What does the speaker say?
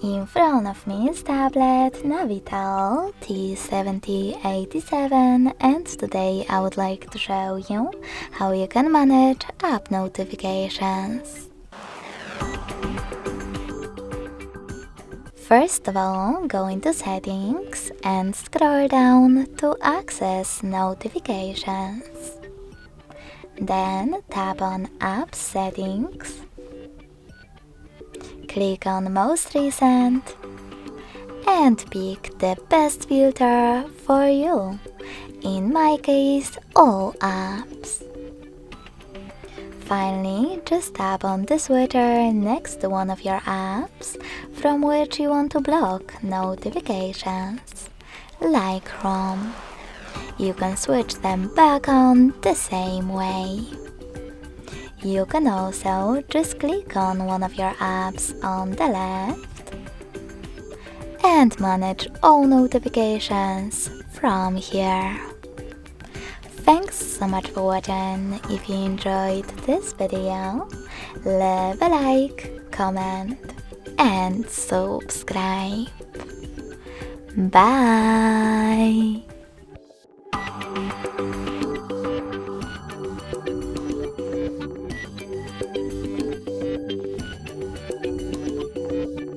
In front of me is tablet NAVITEL T787, and today I would like to show you how you can manage app notifications. First of all, go into Settings and scroll down to access notifications. Then tap on App Settings. Click on Most Recent and pick the best filter for you, in my case, all apps. Finally, just tap on the switcher next to one of your apps from which you want to block notifications, like Chrome. You can switch them back on the same way. You can also just click on one of your apps on the left and manage all notifications from here. Thanks so much for watching. If you enjoyed this video, leave a like, comment and subscribe. Bye!